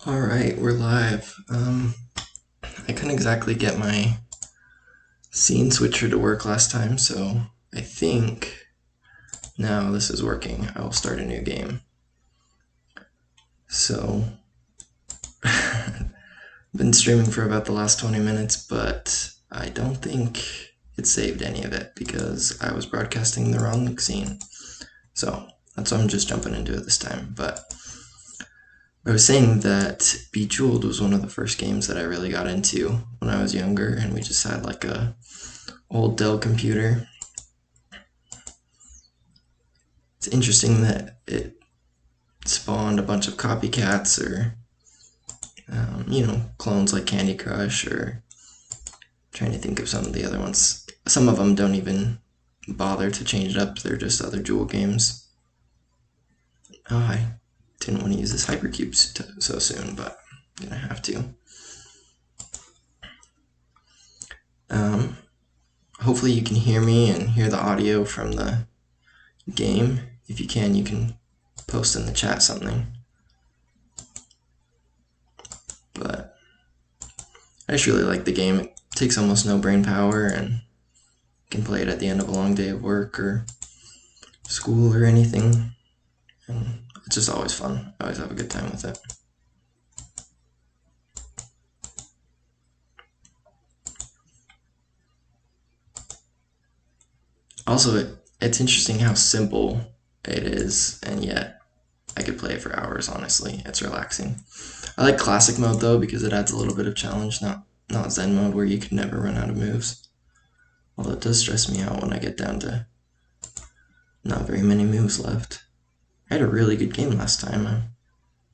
Alright, we're live. I couldn't exactly get my scene switcher to work last time, so I think now this is working. I will start a new game. So, I've been streaming for about the last 20 minutes, but I don't think it saved any of it because I was broadcasting the wrong scene. So, that's why I'm just jumping into it this time, but I was saying that Bejeweled was one of the first games that I really got into when I was younger, and we just had like a old Dell computer. It's interesting that it spawned a bunch of copycats or, clones like Candy Crush, or trying to think of some of the other ones. Some of them don't even bother to change it up, they're just other Jewel games. Oh, I didn't want to use this hypercube so soon, but I'm gonna have to. Hopefully you can hear me and hear the audio from the game. If you can post in the chat something. But I just really like the game. It takes almost no brain power, and you can play it at the end of a long day of work or school or anything. And it's just always fun. I always have a good time with it. Also, it's interesting how simple it is, and yet I could play it for hours, honestly. It's relaxing. I like classic mode though because it adds a little bit of challenge, not Zen mode where you can never run out of moves. Although it does stress me out when I get down to not very many moves left. I had a really good game last time.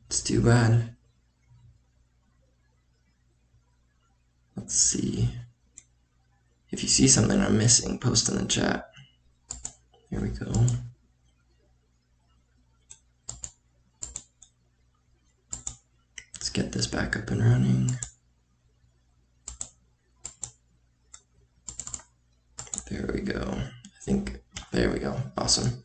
It's too bad. Let's see. If you see something I'm missing, post in the chat. Here we go. Let's get this back up and running. There we go. There we go. Awesome.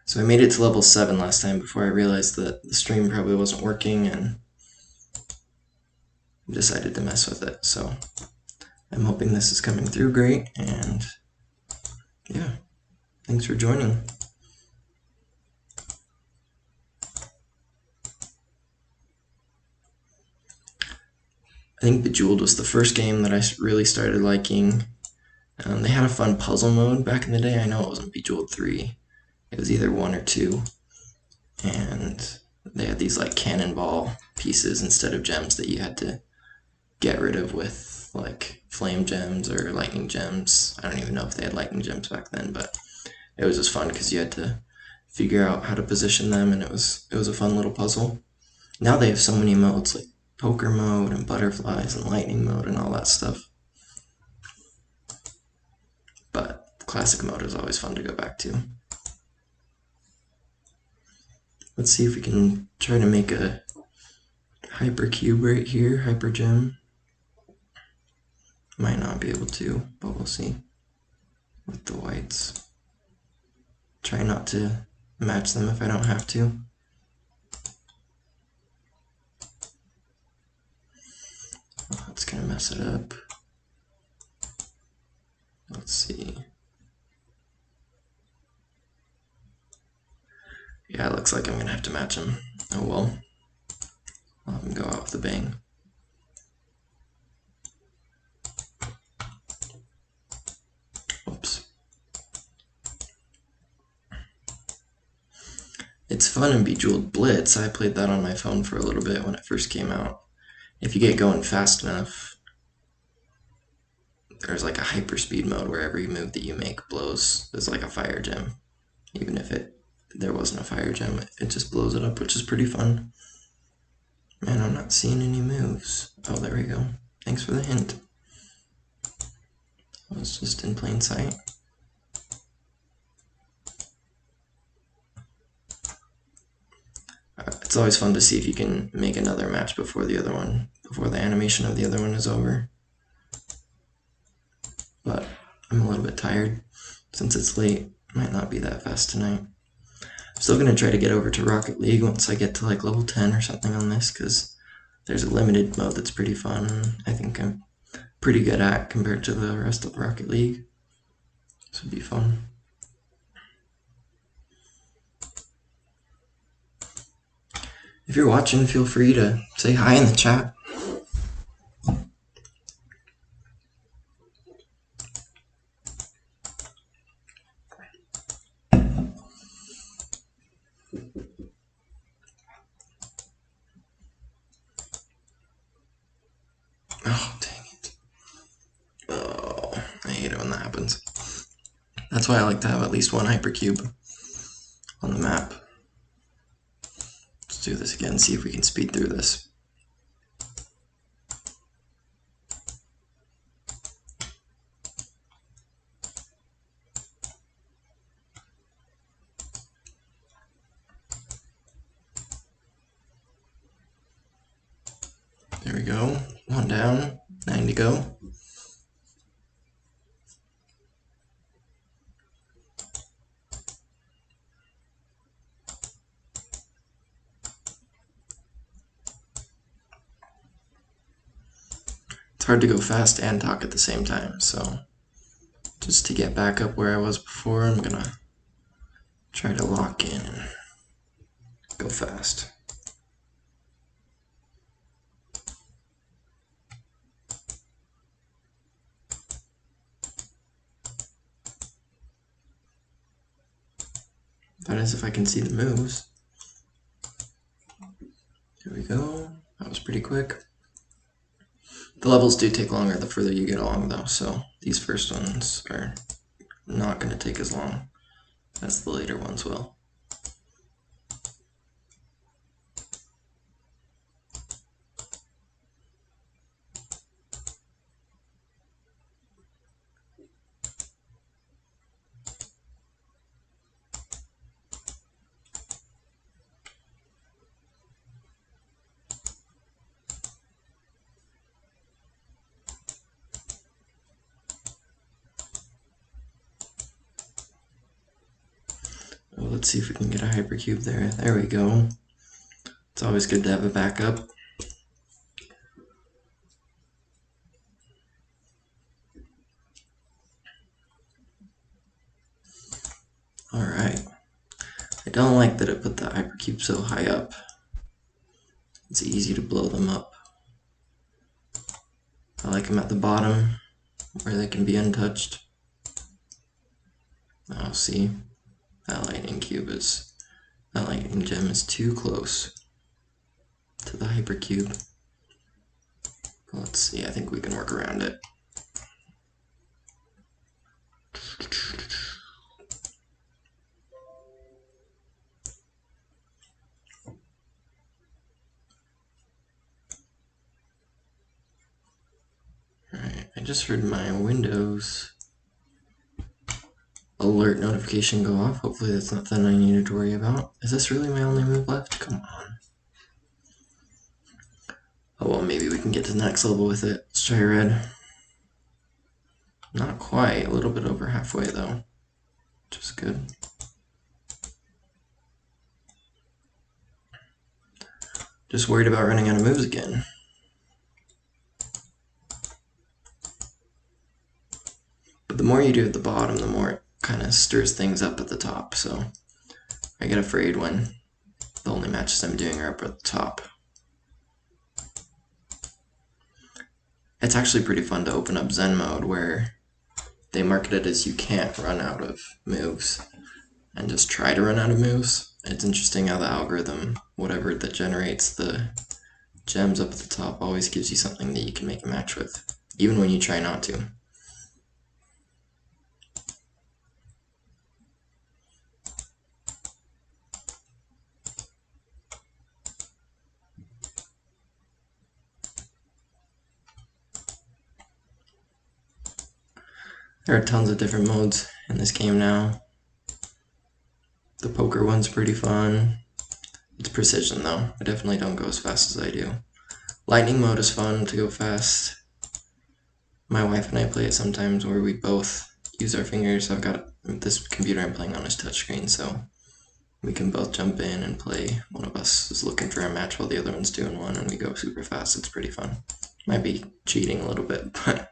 So I made it to level 7 last time before I realized that the stream probably wasn't working and decided to mess with it. So I'm hoping this is coming through great, and yeah, thanks for joining. I think Bejeweled was the first game that I really started liking. They had a fun puzzle mode back in the day. I know it wasn't Bejeweled 3. It was either 1 or 2. And they had these like cannonball pieces instead of gems that you had to get rid of with like flame gems or lightning gems. I don't even know if they had lightning gems back then, but it was just fun because you had to figure out how to position them, and it was a fun little puzzle. Now they have so many modes, like poker mode and butterflies and lightning mode and all that stuff. But classic mode is always fun to go back to. Let's see if we can try to make a hypercube right here, hypergem. Might not be able to, but we'll see with the whites. Try not to match them if I don't have to. Oh, it's gonna mess it up. Let's see. Yeah, it looks like I'm gonna have to match them. Oh well. I'll have them go out with a bang. Oops. It's fun in Bejeweled Blitz. I played that on my phone for a little bit when it first came out. If you get going fast enough, there's like a hyperspeed mode where every move that you make blows. There's like a fire gem. Even if there wasn't a fire gem, it just blows it up, which is pretty fun. Man, I'm not seeing any moves. Oh, there we go. Thanks for the hint. I was just in plain sight. It's always fun to see if you can make another match before the animation of the other one is over. But I'm a little bit tired since it's late. Might not be that fast tonight. Still gonna try to get over to Rocket League once I get to like level 10 or something on this, because there's a limited mode that's pretty fun. I think I'm pretty good at compared to the rest of Rocket League. This would be fun. If you're watching, feel free to say hi in the chat. Oh, dang it. Oh, I hate it when that happens. That's why I like to have at least one hypercube on the map. Let's do this again, see if we can speed through this. There we go. One down, 9 to go. It's hard to go fast and talk at the same time, so just to get back up where I was before, I'm gonna try to lock in and go fast. That is if I can see the moves. Here we go. That was pretty quick. The levels do take longer the further you get along though, so these first ones are not going to take as long as the later ones will. Let's see if we can get a hypercube there. There we go. It's always good to have a backup. Alright. I don't like that it put the hypercube so high up. It's easy to blow them up. I like them at the bottom where they can be untouched. Oh, see? That lightning gem is too close to the hypercube. Let's see, I think we can work around it. Alright, I just heard my Windows alert notification go off. Hopefully that's nothing I needed to worry about. Is this really my only move left? Come on. Oh well, maybe we can get to the next level with it. Let's try red. Not quite, a little bit over halfway though, which is good. Just worried about running out of moves again. But the more you do at the bottom, the more it kind of stirs things up at the top, so I get afraid when the only matches I'm doing are up at the top. It's actually pretty fun to open up Zen mode where they market it as you can't run out of moves and just try to run out of moves. It's interesting how the algorithm, whatever that generates the gems up at the top, always gives you something that you can make a match with, even when you try not to. There are tons of different modes in this game now. The poker one's pretty fun. It's precision though. I definitely don't go as fast as I do. Lightning mode is fun to go fast. My wife and I play it sometimes where we both use our fingers. I've got this computer I'm playing on is touchscreen, so we can both jump in and play. One of us is looking for a match while the other one's doing one, and we go super fast. It's pretty fun. Might be cheating a little bit, but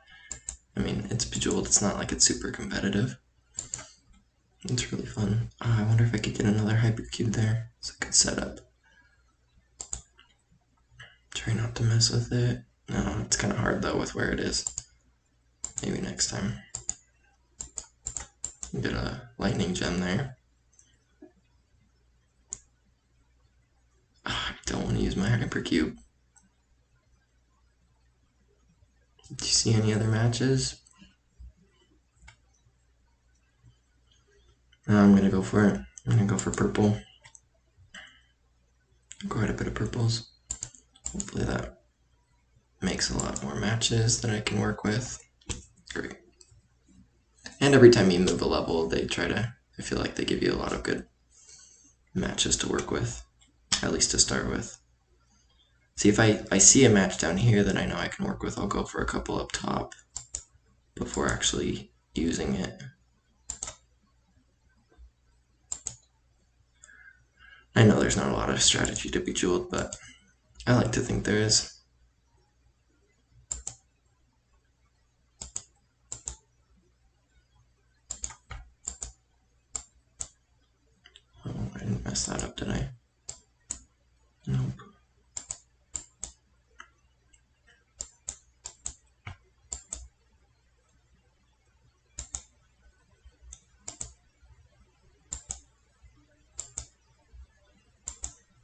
I mean, it's Bejeweled. It's not like it's super competitive. It's really fun. I wonder if I could get another hypercube there. It's a good setup. Try not to mess with it. No, it's kind of hard though with where it is. Maybe next time. Get a lightning gem there. I don't want to use my hypercube. Do you see any other matches? No, I'm gonna go for it. I'm gonna go for purple. Quite a bit of purples. Hopefully that makes a lot more matches that I can work with. Great. And every time you move a level, I feel like they give you a lot of good matches to work with, at least to start with. See, if I see a match down here that I know I can work with, I'll go for a couple up top before actually using it. I know there's not a lot of strategy to Bejeweled, but I like to think there is. Oh, I didn't mess that up, did I? Nope.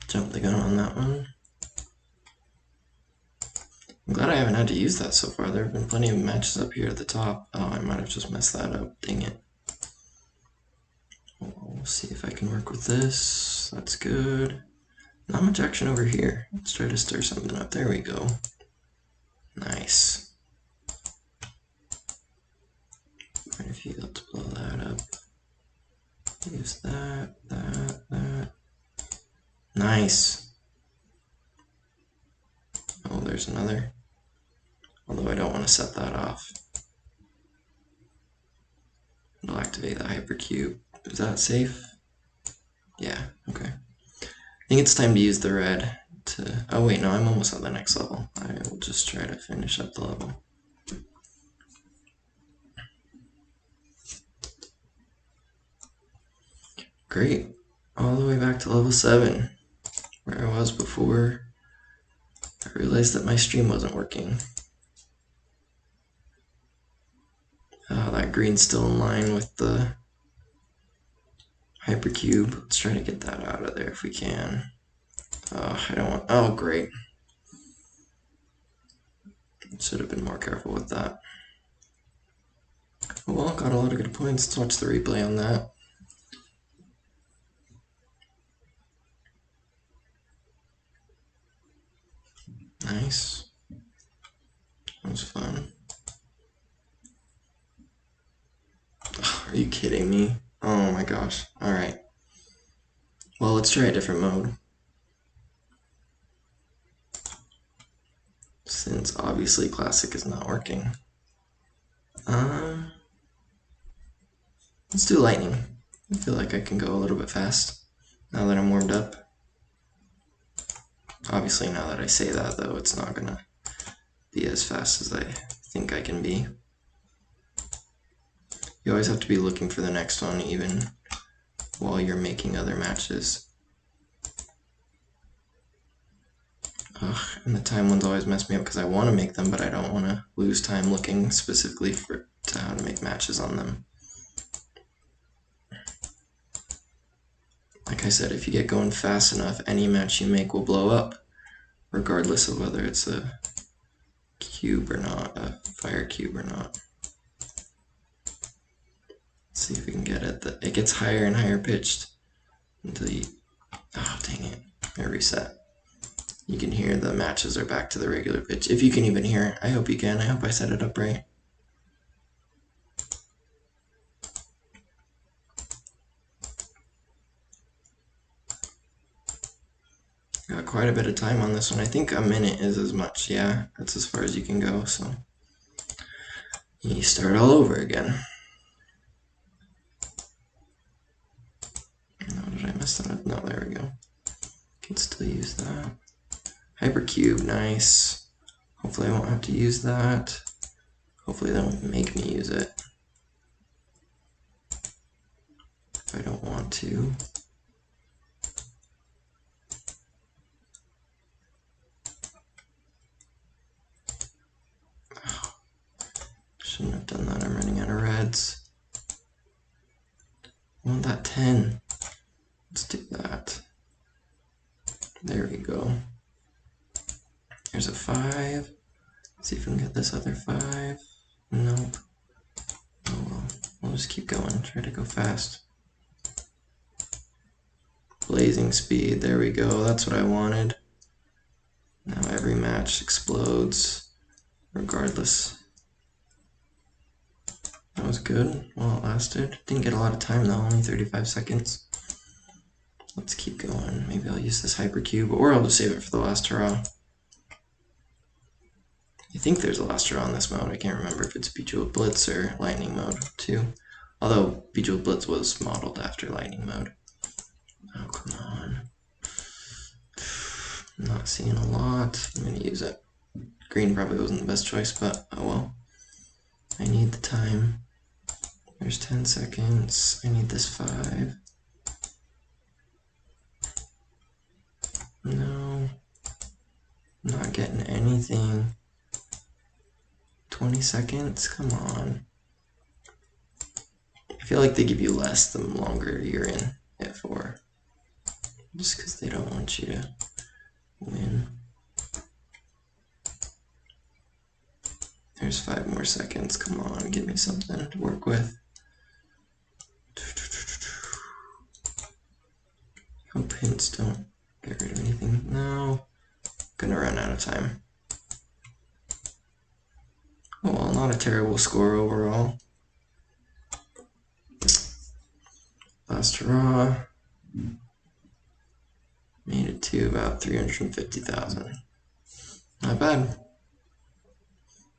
Jump the gun on that one. I'm glad I haven't had to use that so far. There have been plenty of matches up here at the top. Oh, I might have just messed that up. Dang it. We'll see if I can work with this. That's good. Not much action over here. Let's try to stir something up. There we go. Nice. Quite a few. Let's blow that up. Use that. Nice. Oh, there's another. Although I don't want to set that off. It'll activate the hypercube. Is that safe? Yeah, okay. I think it's time to use the red to... Oh wait, no, I'm almost at the next level. I will just try to finish up the level. Great. All the way back to level 7, where I was before I realized that my stream wasn't working. That green's still in line with the hypercube. Let's try to get that out of there if we can. I don't want... Oh, great. Should have been more careful with that. Well, got a lot of good points. Let's watch the replay on that. Nice. That was fun. Oh, are you kidding me? Oh my gosh. Alright. Well, let's try a different mode. Since obviously Classic is not working. Let's do Lightning. I feel like I can go a little bit fast now that I'm warmed up. Obviously, now that I say that, though, it's not gonna be as fast as I think I can be. You always have to be looking for the next one, even while you're making other matches. Ugh, and the time ones always mess me up because I want to make them, but I don't want to lose time looking specifically to how to make matches on them. Like I said, if you get going fast enough, any match you make will blow up, regardless of whether it's a cube or not, a fire cube or not. Let's see if we can get it. It gets higher and higher pitched until you... Oh, dang it. I reset. You can hear the matches are back to the regular pitch. If you can even hear it. I hope you can. I hope I set it up right. Got quite a bit of time on this one. I think a minute is as much. Yeah, that's as far as you can go, so you start all over again. Oh, did I messed that up. No, there we go. Can still use that. Hypercube, nice. Hopefully I won't have to use that. Hopefully they don't make me use it if I don't want to. Oh, shouldn't have done that. I'm running out of reds. I want that 10. Let's do that. There we go. Here's a 5. Let's see if we can get this other 5. Nope. Oh well. We'll just keep going. Try to go fast. Blazing speed. There we go. That's what I wanted. Now every match explodes regardless. That was good while it lasted. Didn't get a lot of time though, only 35 seconds. Let's keep going. Maybe I'll use this hypercube, or I'll just save it for the last hurrah. I think there's a last hurrah on this mode. I can't remember if it's Bejeweled Blitz or Lightning mode too. Although Bejeweled Blitz was modeled after Lightning mode. Oh, come on. I'm not seeing a lot. I'm gonna use it. Green probably wasn't the best choice, but oh well. I need the time. There's 10 seconds. I need this 5. No. I'm not getting anything. 20 seconds? Come on. I feel like they give you less the longer you're in it for. Just because they don't want you to win. There's 5 more seconds. Come on, give me something to work with. Hope hints don't get rid of anything. No. Gonna run out of time. Oh well, not a terrible score overall. Last hurrah. Made it to about 350,000. Not bad.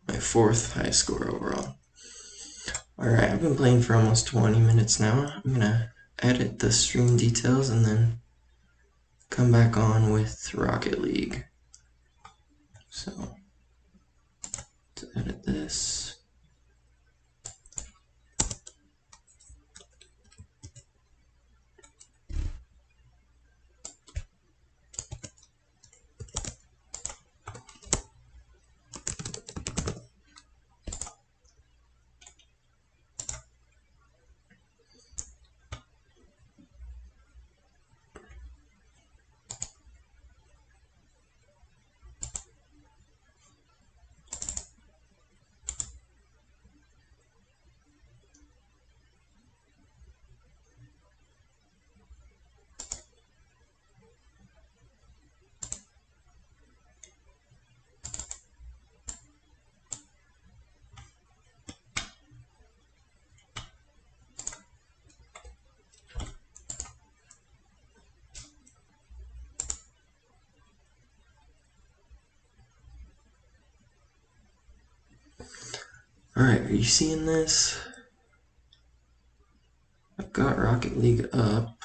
My 4th highest score overall. Alright, I've been playing for almost 20 minutes now. I'm gonna edit the stream details and then come back on with Rocket League. So, to edit this. Alright, are you seeing this? I've got Rocket League up.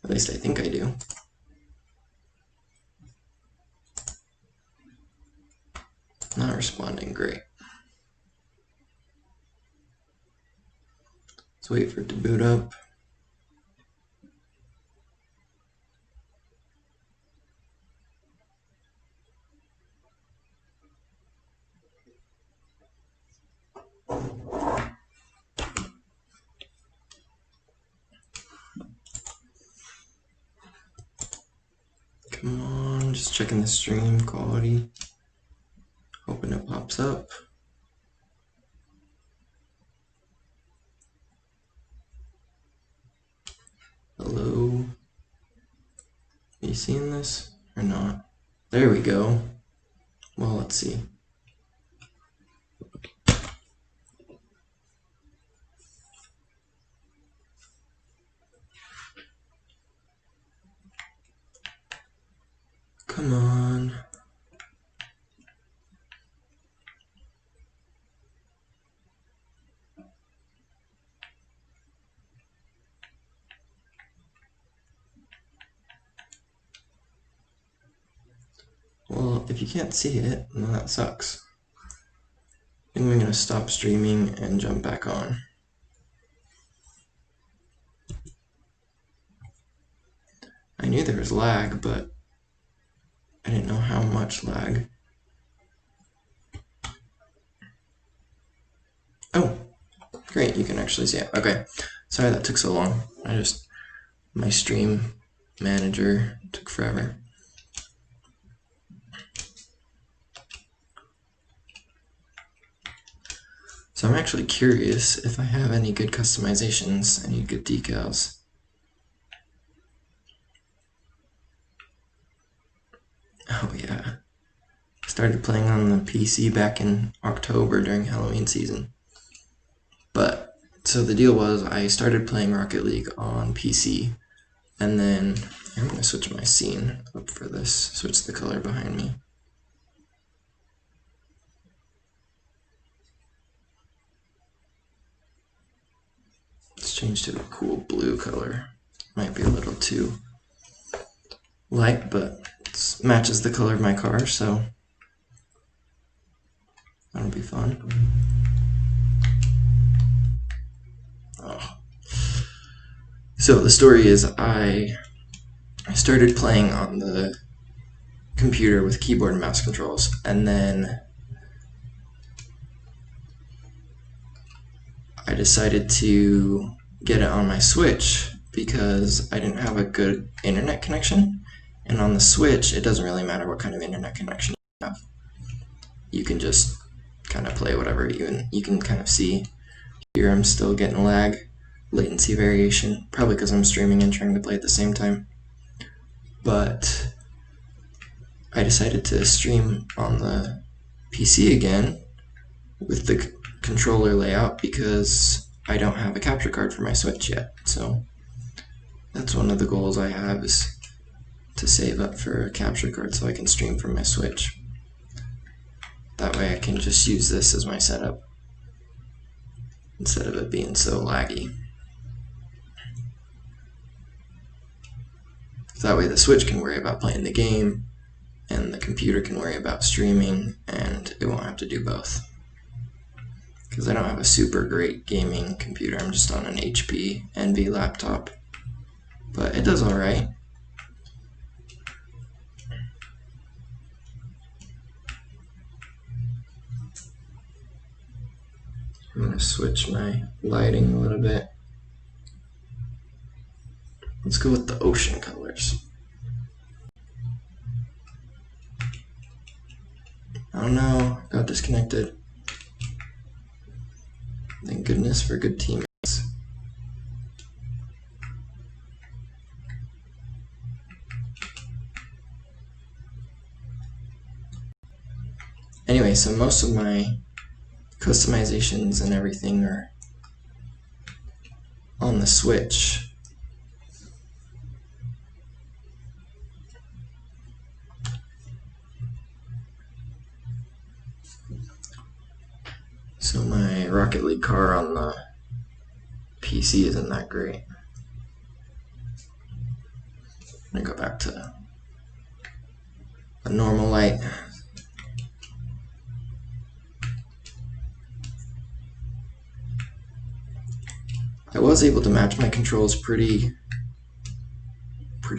At least I think I do. Not responding, great. Let's wait for it to boot up. Come on, just checking the stream quality. Hoping it pops up. Hello? Are you seeing this or not? There we go. Well, let's see. Come on. Well, if you can't see it, then that sucks. I think I'm going to stop streaming and jump back on. I knew there was lag, but I didn't know how much lag. Oh, great, you can actually see it. Okay, sorry that took so long. My stream manager took forever. So I'm actually curious if I have any good customizations, any good decals. Oh yeah, I started playing on the PC back in October during Halloween season. But, so the deal was I started playing Rocket League on PC, and then I'm going to switch my scene up for this, switch the color behind me. Let's change to a cool blue color. Might be a little too light, but it matches the color of my car, so that'll be fun. Oh. So the story is I started playing on the computer with keyboard and mouse controls, and then I decided to get it on my Switch because I didn't have a good internet connection. And on the Switch, it doesn't really matter what kind of internet connection you have. You can just kind of play whatever. You can kind of see here I'm still getting lag, latency variation, probably because I'm streaming and trying to play at the same time. But I decided to stream on the PC again with the controller layout because I don't have a capture card for my Switch yet. So that's one of the goals I have, is to save up for a capture card so I can stream from my Switch. That way I can just use this as my setup instead of it being so laggy. That way the Switch can worry about playing the game and the computer can worry about streaming, and it won't have to do both. Because I don't have a super great gaming computer, I'm just on an HP Envy laptop. But it does alright. I'm going to switch my lighting a little bit. Let's go with the ocean colors. Oh no, got disconnected. Thank goodness for good teammates. Anyway, so most of my customizations and everything are on the Switch. So my Rocket League car on the PC isn't that great. I'm gonna go back to a normal light. I was able to match my controls pretty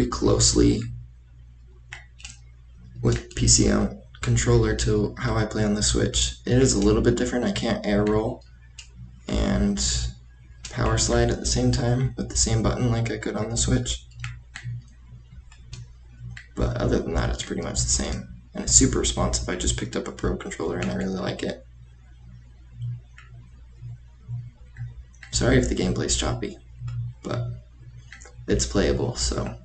closely with PC controller to how I play on the Switch. It is a little bit different. I can't air roll and power slide at the same time with the same button like I could on the Switch. But other than that, it's pretty much the same. And it's super responsive. I just picked up a Pro controller and I really like it. Sorry if the gameplay's choppy, but it's playable, so I'm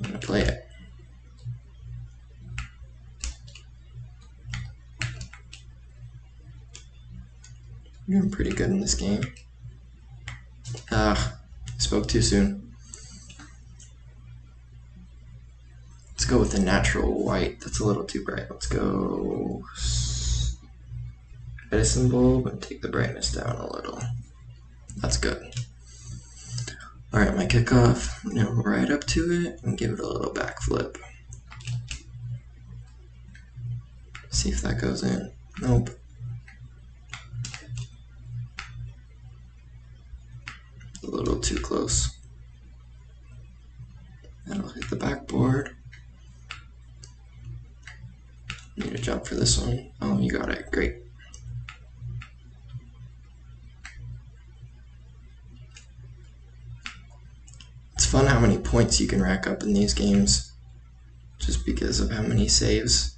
gonna play it. I'm doing pretty good in this game. Spoke too soon. Let's go with the natural white. That's a little too bright. Let's go Edison bulb and take the brightness down a little. That's good. Alright, my kickoff. I'm gonna go right up to it and give it a little backflip. See if that goes in. Nope. A little too close. That'll hit the backboard. Need a jump for this one. Oh, you got it. Great. It's fun how many points you can rack up in these games just because of how many saves.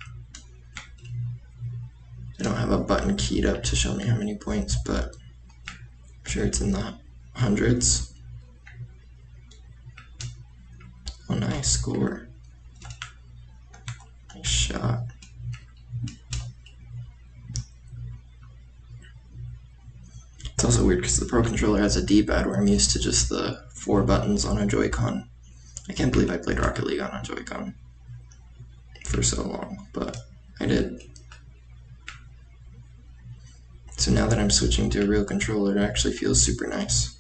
I don't have a button keyed up to show me how many points, but I'm sure it's in the hundreds. Oh, nice score. Nice shot. It's also weird because the Pro Controller has a D-pad where I'm used to just the 4 buttons on a Joy-Con. I can't believe I played Rocket League on a Joy-Con for so long, but I did. So now that I'm switching to a real controller, it actually feels super nice.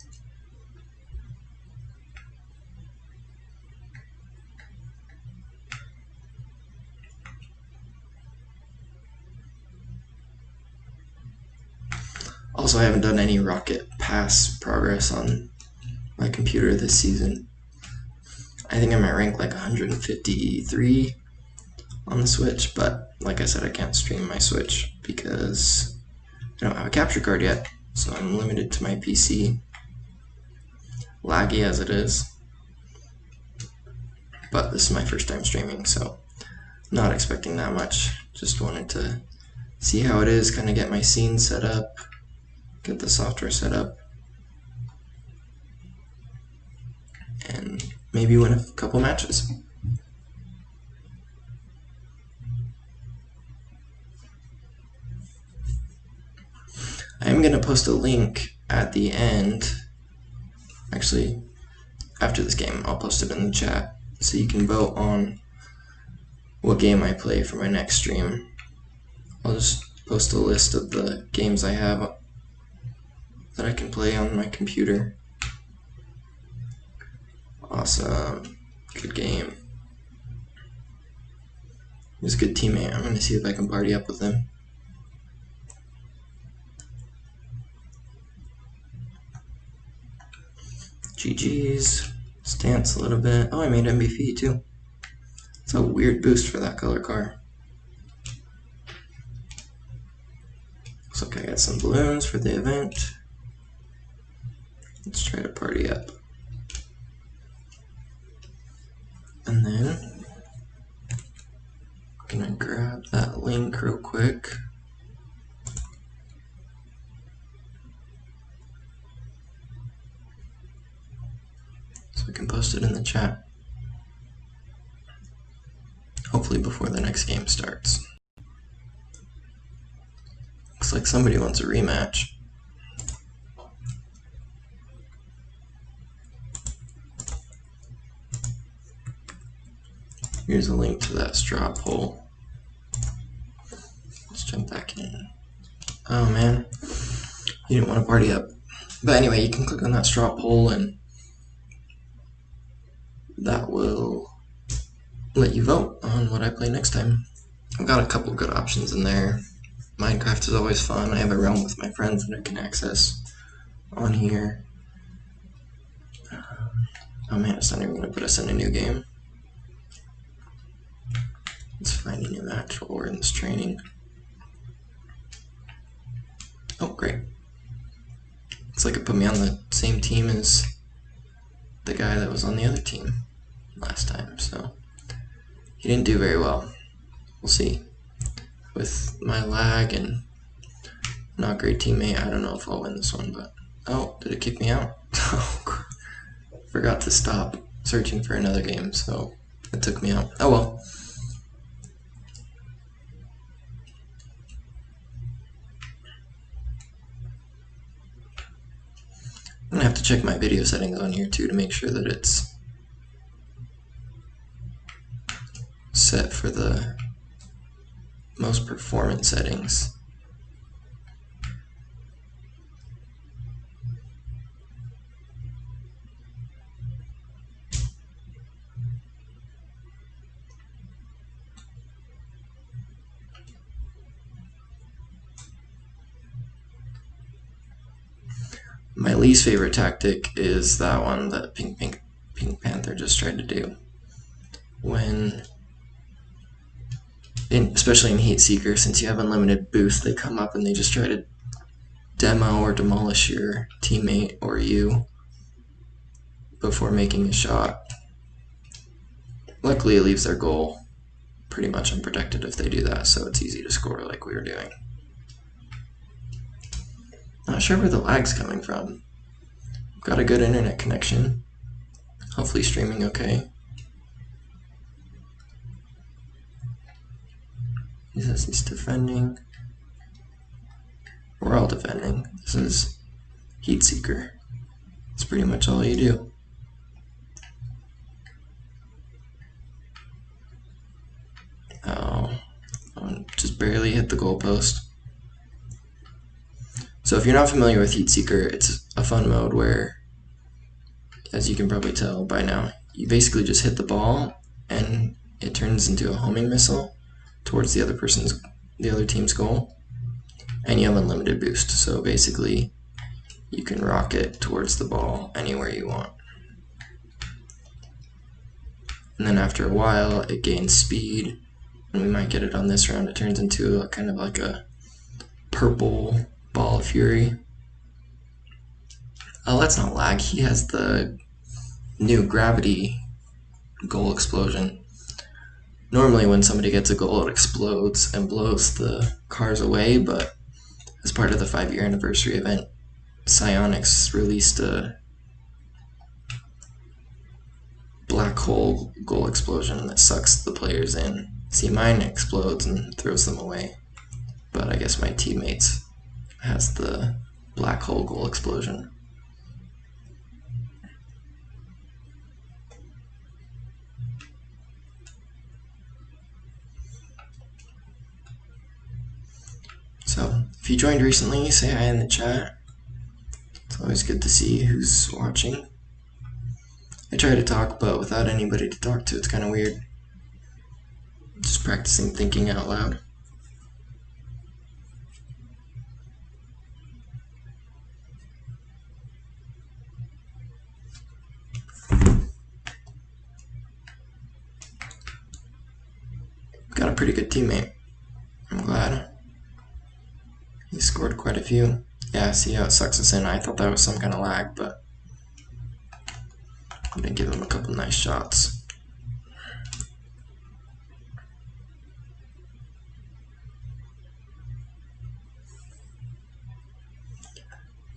Also, I haven't done any Rocket Pass progress on my computer this season. I think I might rank like 153 on the Switch, but like I said, I can't stream my Switch because I don't have a capture card yet, so I'm limited to my PC. Laggy as it is. But this is my first time streaming, so not expecting that much. Just wanted to see how it is, kind of get my scene set up, get the software set up, and maybe win a couple matches. I am going to post a link at the end. Actually, after this game, I'll post it in the chat so you can vote on what game I play for my next stream. I'll just post a list of the games I have that I can play on my computer. Awesome. Good game. He's a good teammate. I'm going to see if I can party up with him. GG's. Stance a little bit. Oh, I made MVP too. It's a weird boost for that color car. Looks like I got some balloons for the event. Let's try to party up. And then I'm gonna grab that link real quick. So I can post it in the chat. Hopefully before the next game starts. Looks like somebody wants a rematch. Here's a link to that straw poll. Let's jump back in. Oh man, you didn't want to party up. But anyway, you can click on that straw poll and that will let you vote on what I play next time. I've got a couple good options in there. Minecraft is always fun. I have a realm with my friends that I can access on here. Oh man, it's not even going to put us in a new game. Let's find a new match while we're in this training. Oh, great. Looks like it put me on the same team as the guy that was on the other team last time, so he didn't do very well. We'll see. With my lag and not great teammate, I don't know if I'll win this one, but... Oh, did it kick me out? Oh, forgot to stop searching for another game, so it took me out. Oh well. I'm gonna have to check my video settings on here too to make sure that it's set for the most performance settings. least favorite tactic is that one that Pink Panther just tried to do. Especially in Heatseeker, since you have unlimited boost, they come up and they just try to demo or demolish your teammate or you before making a shot. Luckily, it leaves their goal pretty much unprotected if they do that, so it's easy to score like we were doing. Not sure where the lag's coming from. Got a good internet connection. Hopefully streaming okay. He says he's defending. We're all defending. This is Heatseeker. That's pretty much all you do. Oh, just barely hit the goalpost. So if you're not familiar with Heatseeker, it's a fun mode where, as you can probably tell by now, you basically just hit the ball and it turns into a homing missile towards the other team's goal, and you have unlimited boost. So basically, you can rocket towards the ball anywhere you want. And then after a while, it gains speed, and we might get it on this round. It turns into a kind of like a purple ball of fury. Oh, that's not lag. He has the new gravity goal explosion. Normally when somebody gets a goal, it explodes and blows the cars away, but as part of the 5-year anniversary event, Psyonix released a black hole goal explosion that sucks the players in. See, mine explodes and throws them away, but I guess my teammates has the black hole goal explosion. So, if you joined recently, say hi in the chat. It's always good to see who's watching. I try to talk, but without anybody to talk to, it's kind of weird. Just practicing thinking out loud. Got a pretty good teammate. I'm glad. He scored quite a few. Yeah, see how it sucks us in. I thought that was some kind of lag, but I'm gonna give him a couple nice shots.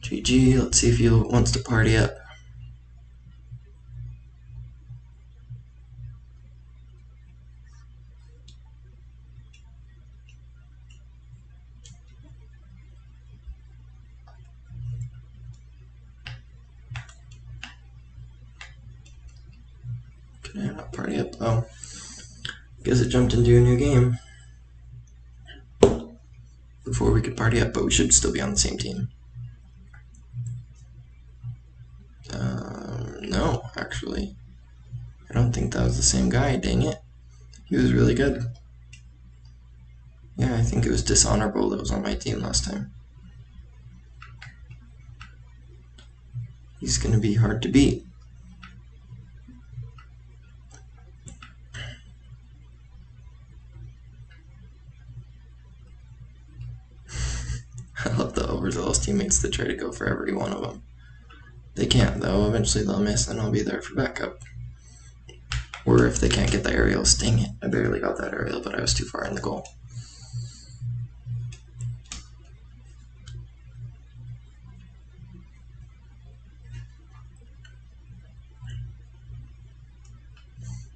GG, let's see if he wants to party up. Can I not party up? Oh, guess it jumped into a new game before we could party up, but we should still be on the same team. No, actually. I don't think that was the same guy, dang it. He was really good. Yeah, I think it was Dishonorable that was on my team last time. He's gonna be hard to beat. I love the overzealous teammates that try to go for every one of them. They can't though, eventually they'll miss and I'll be there for backup. Or if they can't get the aerials, dang it, I barely got that aerial, but I was too far in the goal.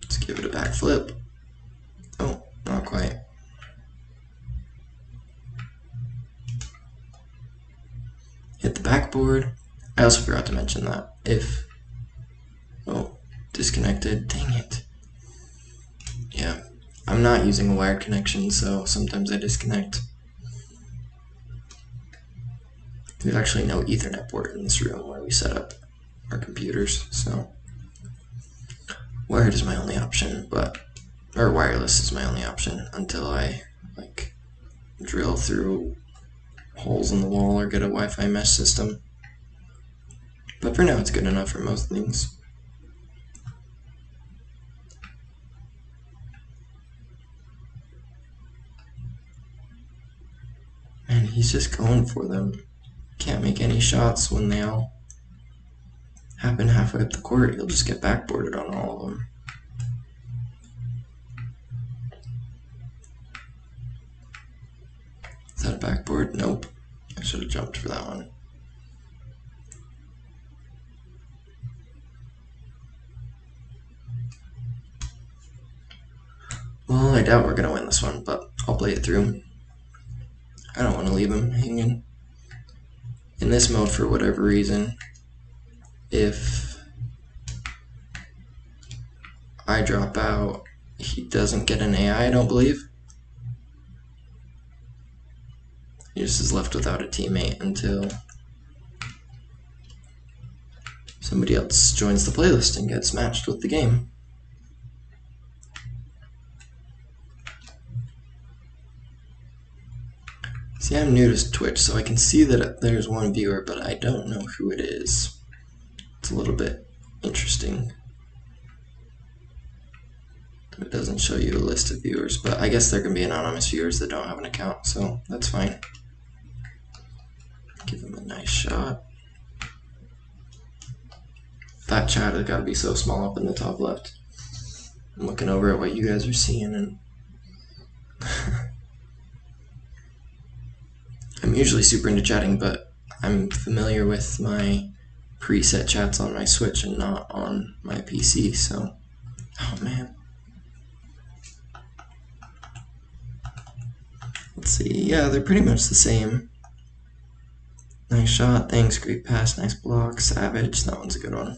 Let's give it a backflip. Oh, not quite. Hit the backboard. I also forgot to mention that if... Oh, disconnected, dang it. Yeah, I'm not using a wired connection, so sometimes I disconnect. There's actually no Ethernet port in this room where we set up our computers, so wired is my only option, or wireless is my only option until I like drill through holes in the wall or get a Wi-Fi mesh system. But for now, it's good enough for most things. And he's just going for them. Can't make any shots when they all happen halfway up the court. He'll just get backboarded on all of them. Is that a backboard? Nope. I should have jumped for that one. Well, I doubt we're going to win this one, but I'll play it through. I don't want to leave him hanging. In this mode, for whatever reason, if I drop out, he doesn't get an AI, I don't believe. He just is left without a teammate until somebody else joins the playlist and gets matched with the game. See, I'm new to Twitch, so I can see that there's one viewer, but I don't know who it is. It's a little bit interesting. It doesn't show you a list of viewers, but I guess there can be anonymous viewers that don't have an account, so that's fine. Give him a nice shot. That chat has got to be so small up in the top left. I'm looking over at what you guys are seeing, and I'm usually super into chatting, but I'm familiar with my preset chats on my Switch and not on my PC, so... Oh, man. Let's see. Yeah, they're pretty much the same. Nice shot. Thanks. Great pass. Nice block. Savage. That one's a good one.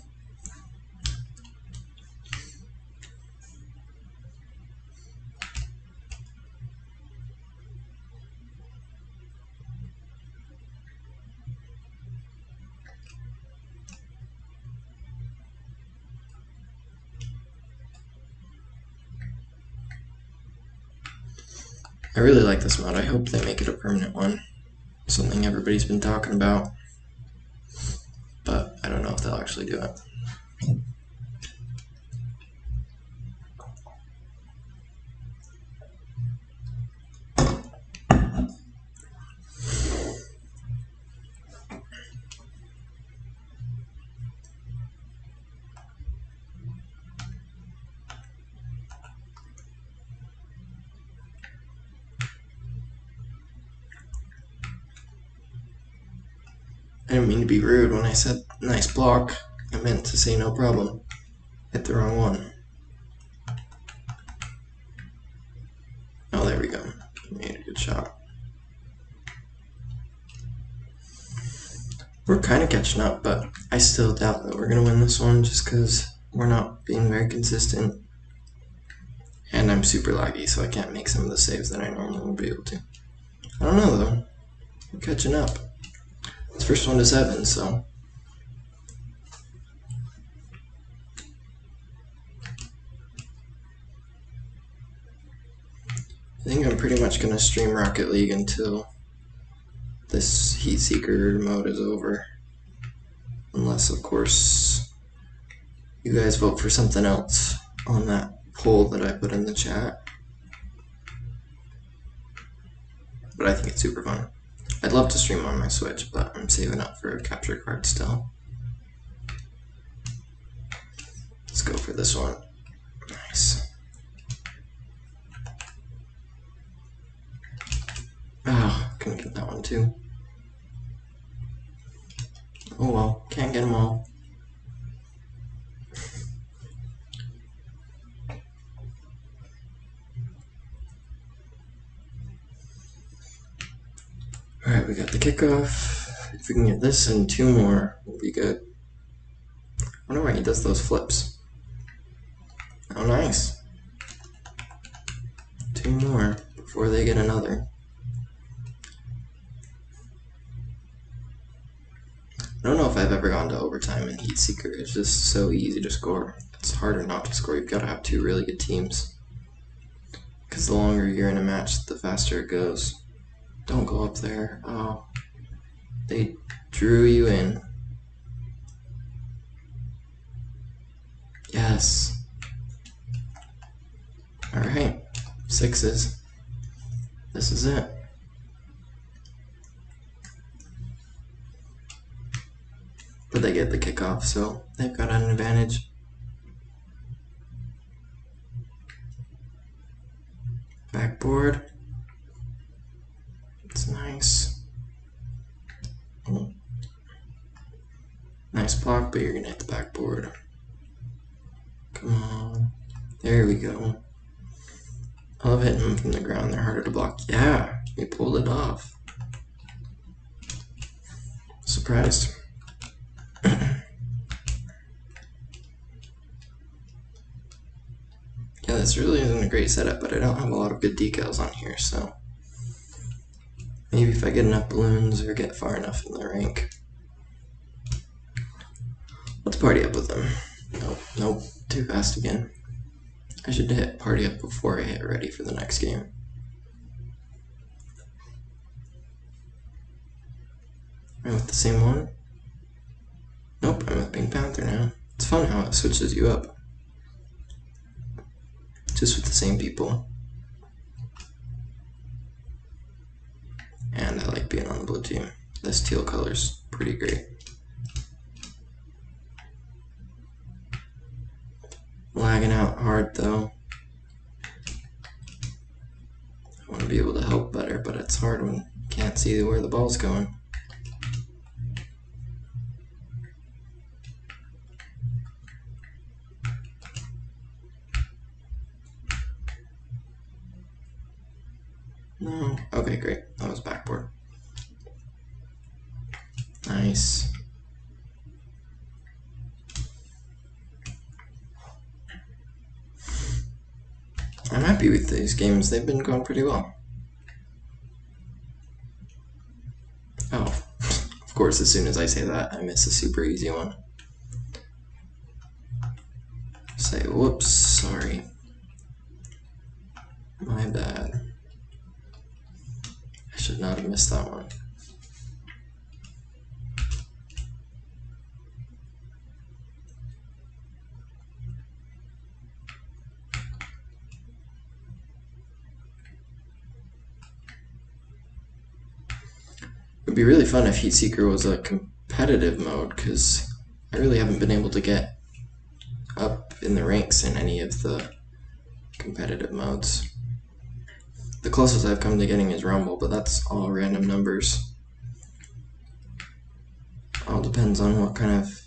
I really like this mod. I hope they make it a permanent one. Something everybody's been talking about. But I don't know if they'll actually do it. I didn't mean to be rude when I said nice block. I meant to say no problem. Hit the wrong one. Oh, there we go. Made a good shot. We're kind of catching up, but I still doubt that we're going to win this one just because we're not being very consistent. And I'm super laggy, so I can't make some of the saves that I normally would be able to. I don't know, though. We're catching up. It's first 1 to 7, so... I think I'm pretty much going to stream Rocket League until this Heatseeker mode is over. Unless, of course, you guys vote for something else on that poll that I put in the chat. But I think it's super fun. I'd love to stream on my Switch, but I'm saving up for a capture card still. Let's go for this one. Nice. Oh, couldn't get that one too. Oh well, can't get them all. Alright, we got the kickoff. If we can get this and 2 more, we'll be good. I wonder why he does those flips. Oh, nice. 2 more before they get another. I don't know if I've ever gone to overtime in Heatseeker. It's just so easy to score. It's harder not to score. You've got to have 2 really good teams. Because the longer you're in a match, the faster it goes. Don't go up there. Oh, they drew you in. Yes. Alright. 6s. This is it. But they get the kickoff, so they've got an advantage. Backboard. It's nice. Nice block, but you're gonna hit the backboard. Come on. There we go. I love hitting them from the ground. They're harder to block. Yeah, we pulled it off. Surprised. Yeah, this really isn't a great setup, but I don't have a lot of good decals on here, so maybe if I get enough balloons or get far enough in the rank. Let's party up with them. Nope, too fast again. I should hit party up before I hit ready for the next game. Am I with the same one? Nope, I'm with Pink Panther now. It's fun how it switches you up. Just with the same people. And I like being on the blue team. This teal color's pretty great. Lagging out hard though. I want to be able to help better, but it's hard when you can't see where the ball's going. No. Okay, great. That was backboard. Nice. I'm happy with these games. They've been going pretty well. Oh, of course, as soon as I say that, I miss a super easy one. Say, whoops, sorry. My bad. I should not have missed that one. It would be really fun if Heatseeker was a competitive mode, because I really haven't been able to get up in the ranks in any of the competitive modes. The closest I've come to getting is Rumble, but that's all random numbers. All depends on what kind of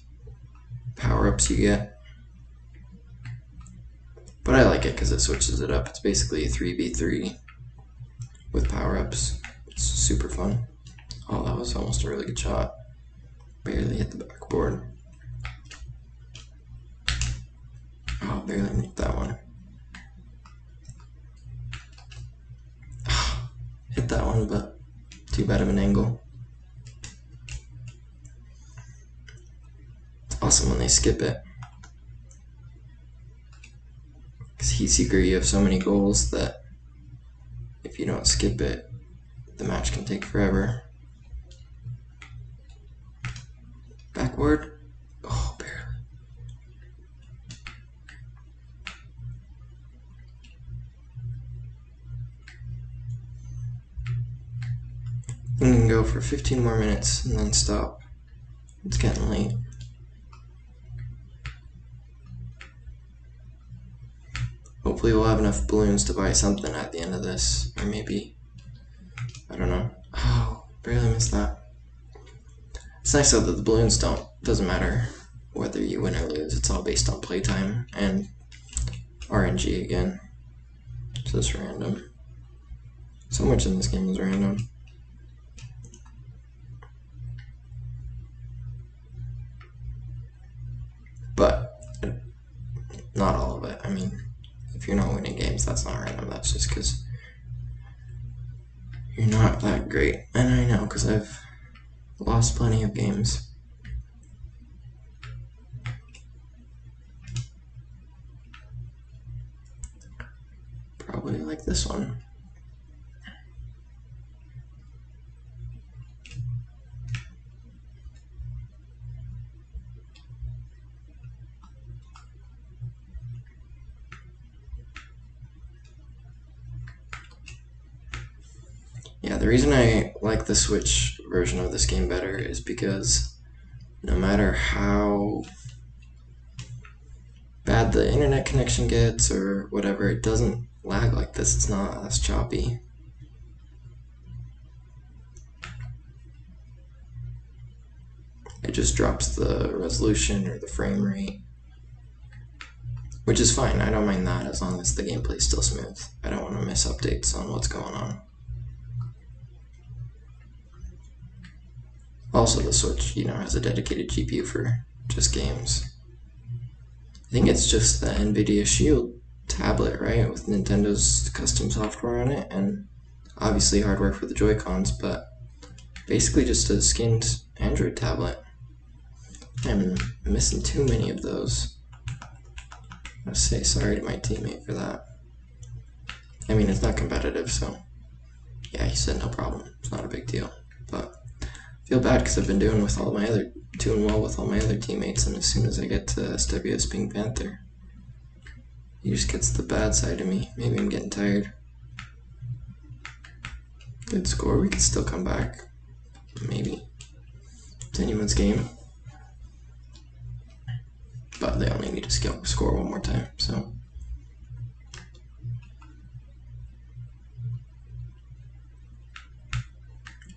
power-ups you get. But I like it because it switches it up. It's basically a 3v3 with power-ups. It's super fun. Oh, that was almost a really good shot. Barely hit the backboard. Oh, barely made that one. Hit that one, but too bad of an angle. It's awesome when they skip it. Because Heatseeker, you have so many goals that if you don't skip it, the match can take forever. Backward. Oh, barely. I'm gonna go for 15 more minutes and then stop. It's getting late. Hopefully we'll have enough balloons to buy something at the end of this, or maybe, I don't know. Oh, barely missed that. It's nice though that the balloons doesn't matter whether you win or lose, it's all based on playtime and RNG again. It's just random. So much in this game is random. But not all of it. I mean, if you're not winning games, that's not random. That's just because you're not that great. And I know, because I've lost plenty of games. Probably like this one. Yeah, the reason I like the Switch version of this game better is because no matter how bad the internet connection gets or whatever, it doesn't lag like this. It's not as choppy. It just drops the resolution or the frame rate, which is fine. I don't mind that as long as the gameplay is still smooth. I don't want to miss updates on what's going on. Also, the Switch, has a dedicated GPU for just games. I think it's just the NVIDIA Shield tablet, right, with Nintendo's custom software on it, and obviously hardware for the Joy-Cons, but basically just a skinned Android tablet. I'm missing too many of those. I say sorry to my teammate for that. I mean, it's not competitive, so yeah, he said no problem. It's not a big deal, but I feel bad because I've been doing well with all my other teammates, and as soon as I get to SWS Pink Panther, he just gets the bad side of me. Maybe I'm getting tired. Good score. We could still come back. Maybe. It's anyone's game. But they only need to score one more time, so.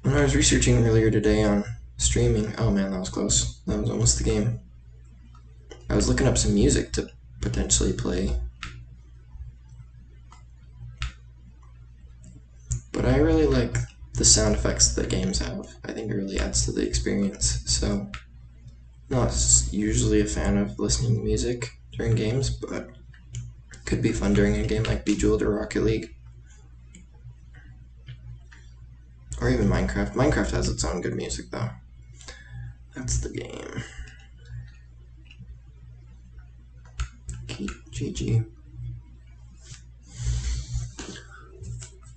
When I was researching earlier today on streaming, oh man, that was close. That was almost the game. I was looking up some music to potentially play. But I really like the sound effects that games have. I think it really adds to the experience, so not usually a fan of listening to music during games, but it could be fun during a game like Bejeweled or Rocket League. Or even Minecraft. Minecraft has its own good music, though. That's the game. GG.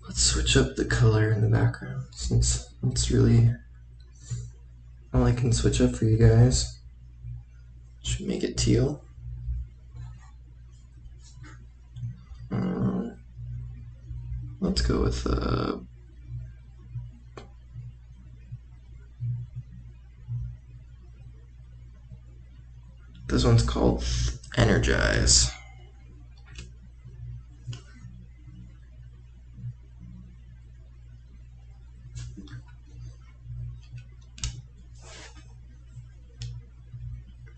Let's switch up the color in the background, since that's really all I can switch up for you guys. Should make it teal. Let's go with this one's called Energize.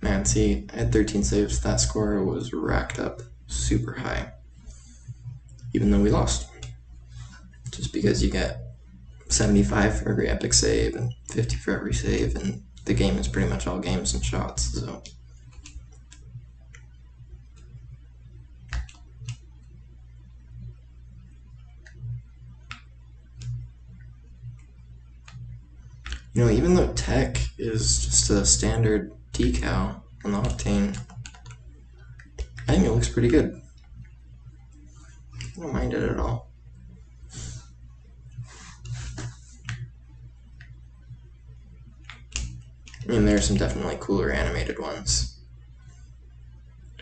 Man, see, I had 13 saves. That score was racked up super high, even though we lost. Just because you get 75 for every epic save and 50 for every save, and the game is pretty much all games and shots, so. Even though tech is just a standard decal on the Octane, I think it looks pretty good. I don't mind it at all. I mean, there are some definitely cooler animated ones,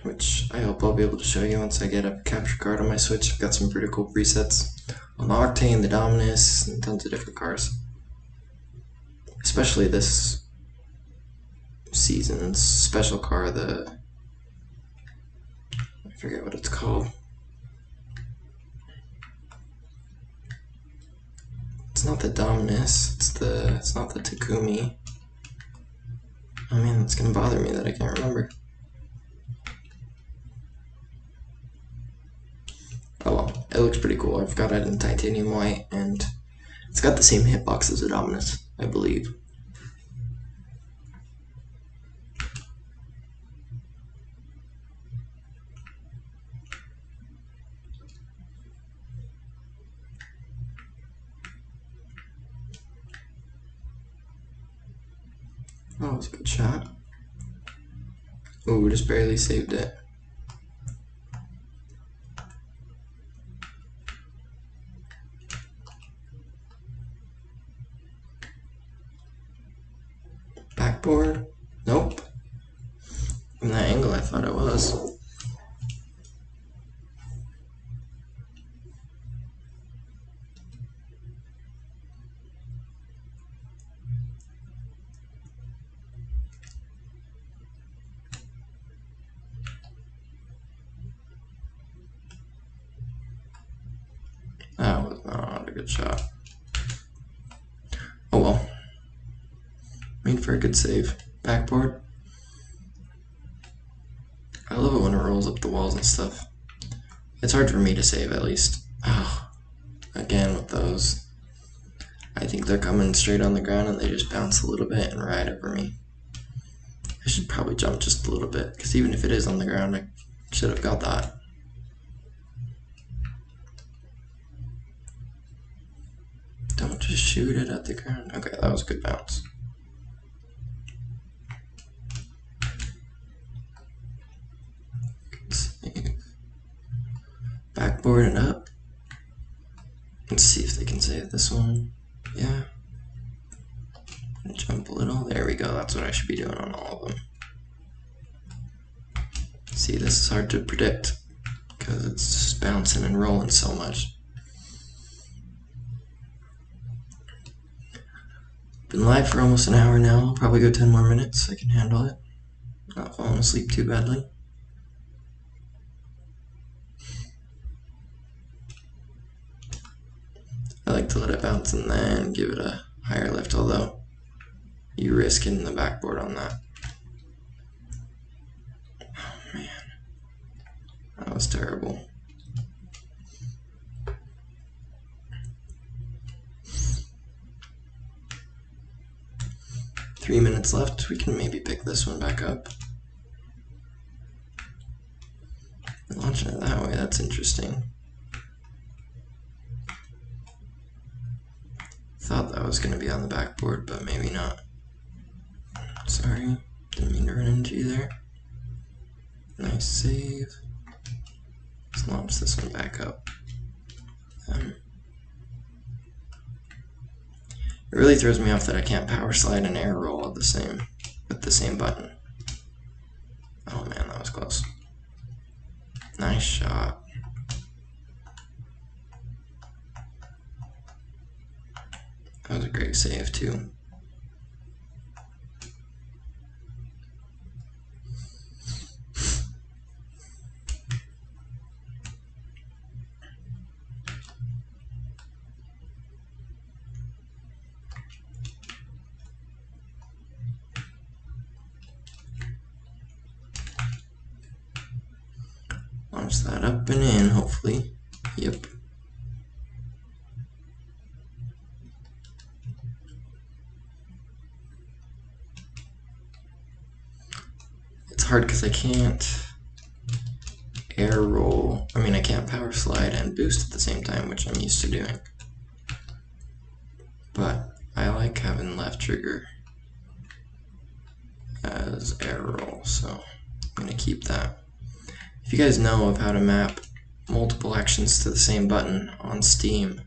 which I hope I'll be able to show you once I get a capture card on my Switch. I've got some pretty cool presets on the Octane, the Dominus, and tons of different cars. Especially this season's special car, I forget what it's called. It's not the Dominus, it's not the Takumi. Oh man, that's gonna bother me that I can't remember. Oh well, it looks pretty cool. I've got it in titanium white, and it's got the same hitbox as the Dominus, I believe. Oh, that was a good shot. Ooh, we just barely saved it. Backboard? Nope. From that angle, I thought it was. Good shot. Oh well. Made for a good save. Backboard. I love it when it rolls up the walls and stuff. It's hard for me to save, at least. Oh, again with those. I think they're coming straight on the ground and they just bounce a little bit and ride over me. I should probably jump just a little bit, because even if it is on the ground, I should have got that. Don't just shoot it at the ground. Okay, that was a good bounce. Good save. Backboard it up. Let's see if they can save this one. Yeah. Jump a little. There we go. That's what I should be doing on all of them. See, this is hard to predict because it's just bouncing and rolling so much. Been live for almost an hour now. I'll probably go 10 more minutes. I can handle it. Not falling asleep too badly. I like to let it bounce and then give it a higher lift, although you risk hitting the backboard on that. Oh man, that was terrible. Three minutes left. We can maybe pick this one back up. Launching it that way, that's interesting. Thought that was going to be on the backboard, but maybe not. Sorry, didn't mean to run into you there. Nice save. Let's launch this one back up. It really throws me off that I can't power slide and air roll with the same button. Oh man, that was close. Nice shot. That was a great save too. Launch that up and in, hopefully. Yep. It's hard because I can't air roll. I mean, I can't power slide and boost at the same time, which I'm used to doing. But I like having left trigger as air roll, so I'm going to keep that. If you guys know of how to map multiple actions to the same button on Steam,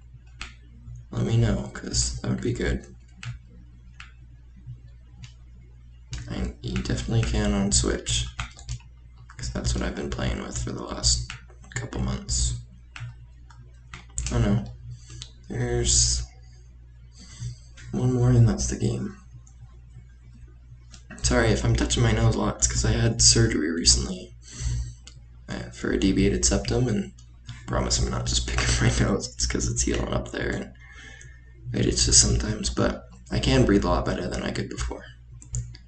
let me know, because that would be good. You definitely can on Switch, because that's what I've been playing with for the last couple months. Oh no, there's one more and that's the game. Sorry if I'm touching my nose a lot, it's because I had surgery recently for a deviated septum, and I promise I'm not just picking my nose, it's because it's healing up there and it itches sometimes, but I can breathe a lot better than I could before.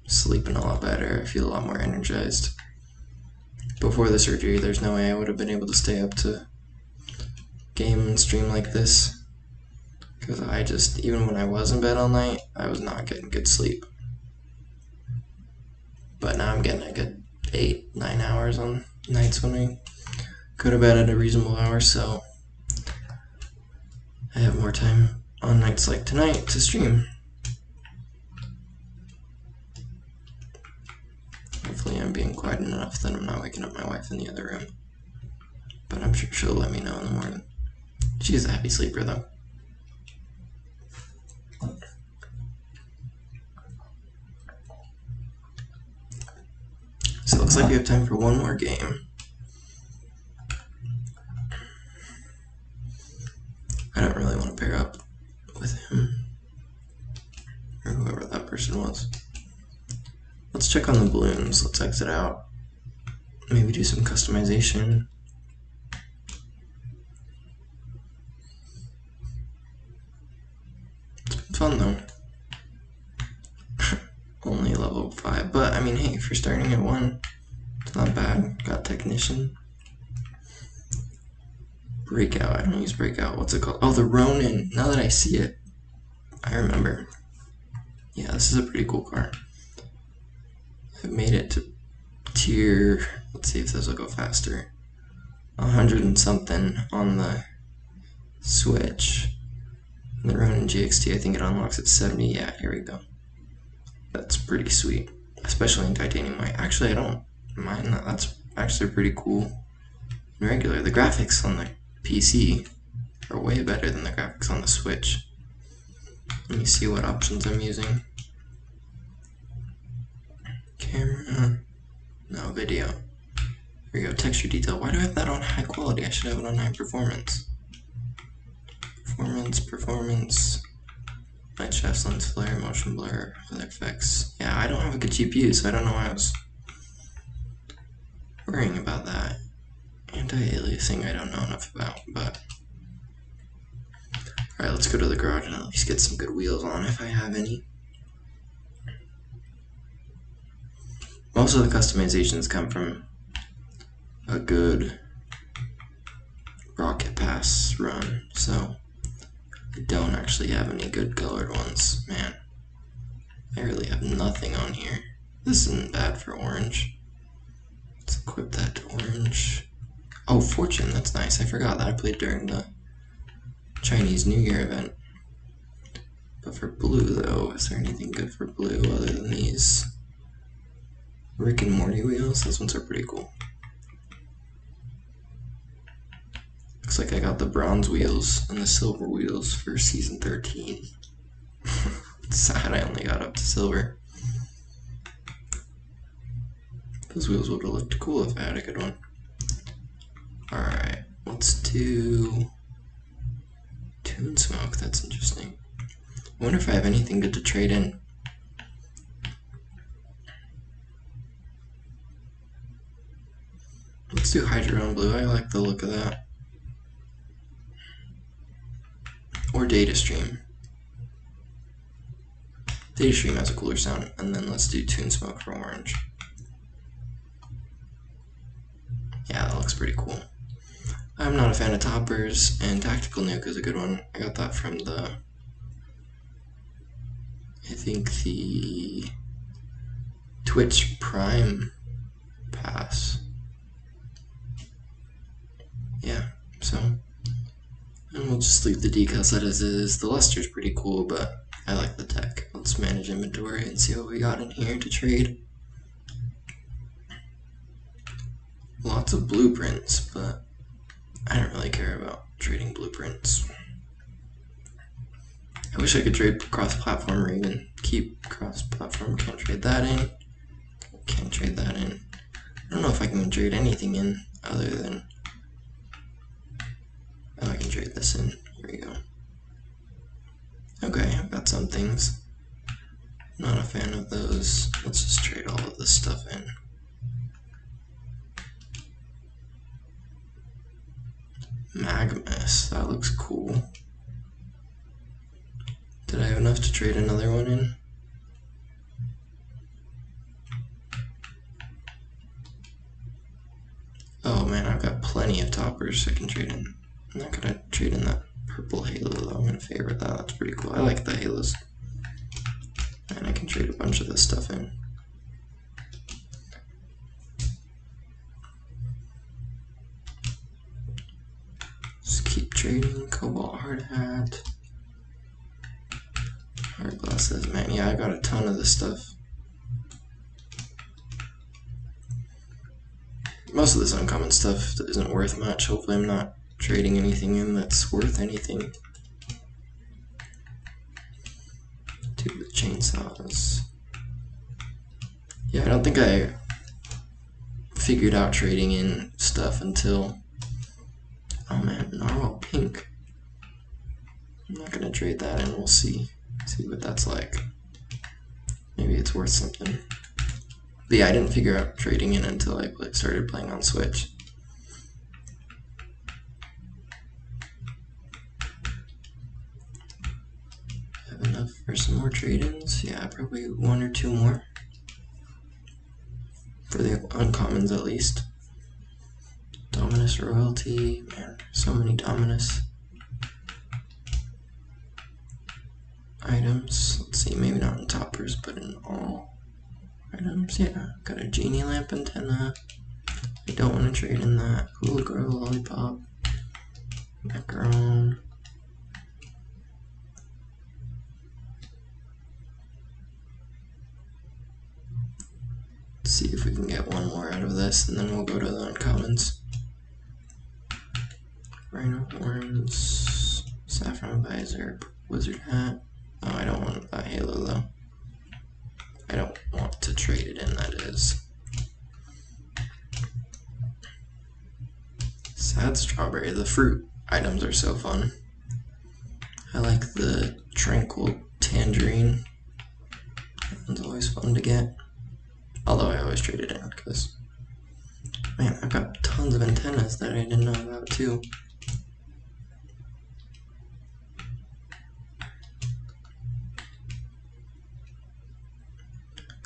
Sleeping a lot better, I feel a lot more energized. Before the surgery, there's no way I would have been able to stay up to game and stream like this, because I just, even when I was in bed all night, I was not getting good sleep. But now I'm getting a good 8-9 hours on nights when I go to bed at a reasonable hour, so I have more time on nights like tonight to stream. Hopefully I'm being quiet enough that I'm not waking up my wife in the other room. But I'm sure she'll let me know in the morning. She's a heavy sleeper though. So it looks like we have time for one more game. I don't really want to pair up with him, or whoever that person was. Let's check on the balloons. Let's exit out. Maybe do some customization. fun though. Only level 5, but I mean, hey, for starting at 1, it's not bad. Got Technician. Breakout, I don't use Breakout. What's it called? Oh, the Ronin. Now that I see it, I remember. Yeah, this is a pretty cool car. I've made it to tier, let's see if this will go faster, 100 and something on the Switch. And the Ronin GXT, I think it unlocks at 70. Yeah, here we go. That's pretty sweet, especially in titanium white. Actually, I don't mind that. That's actually pretty cool in regular. The graphics on the PC are way better than the graphics on the Switch. Let me see what options I'm using. Camera, no, video. Here we go, texture detail. Why do I have that on high quality? I should have it on high performance. Performance. Light shafts, lens flare, motion blur, other effects. Yeah, I don't have a good GPU, so I don't know why I was worrying about that. Anti-aliasing, I don't know enough about, but... Alright, let's go to the garage and at least get some good wheels on if I have any. Most of the customizations come from a good Rocket Pass run, so I don't actually have any good colored ones. Man, I really have nothing on here. This isn't bad for orange. Let's equip that to orange. Oh, Fortune, that's nice. I forgot that I played during the Chinese New Year event. But for blue, though, is there anything good for blue other than these Rick and Morty wheels? Those ones are pretty cool. Looks like I got the bronze wheels and the silver wheels for season 13. It's sad I only got up to silver. Those wheels would have looked cool if I had a good one. Alright, let's do Tune Smoke. That's interesting. I wonder if I have anything good to trade in. Let's do Hydro and Blue. I like the look of that. Or Data Stream. Data Stream has a cooler sound. And then let's do Tune Smoke for orange. Yeah, that looks pretty cool. I'm not a fan of toppers, and Tactical Nuke is a good one. I got that from the, I think the Twitch Prime pass. Yeah, so, and we'll just leave the decals as is. The luster's pretty cool, but I like the tech. Let's manage inventory and see what we got in here to trade. Lots of blueprints, but I don't really care about trading blueprints. I wish I could trade cross-platform or even keep cross-platform. Can't trade that in. Can't trade that in. I don't know if I can trade anything in other than... Oh, I can trade this in. Here we go. Okay, I've got some things. Not a fan of those. Let's just trade all of this stuff in. Magmas, that looks cool. Did I have enough to trade another one in? Oh man, I've got plenty of toppers I can trade in. I'm not gonna trade in that purple halo though. I'm gonna favorite that. That's pretty cool. I like the halos. And I can trade a bunch of this stuff in. Just keep trading. Cobalt hard hat. Hard glasses. Man, yeah, I got a ton of this stuff. Most of this uncommon stuff isn't worth much. Hopefully I'm not trading anything in that's worth anything. Two with chainsaws. Yeah, I don't think I figured out trading in stuff until... Oh man, Narwhal Pink. I'm not gonna trade that in, we'll see. See what that's like. Maybe it's worth something. But yeah, I didn't figure out trading in until I started playing on Switch. I have enough for some more trade-ins. Yeah, probably 1 or 2 more. For the uncommons at least. Dominus Royalty, man, so many Dominus items. Let's see, maybe not in toppers, but in all items. Yeah, got a genie lamp antenna. I don't want to trade in that. Hula Grow, Lollipop, Macaron. Let's see if we can get 1 more out of this, and then we'll go to the uncommons. Rhino Horns, Saffron Visor, Wizard Hat. Oh, I don't want that Halo though. I don't want to trade it in, that is. Sad Strawberry. The fruit items are so fun. I like the Tranquil Tangerine. It's always fun to get. Although I always trade it in because, man, I've got tons of antennas that I didn't know about too.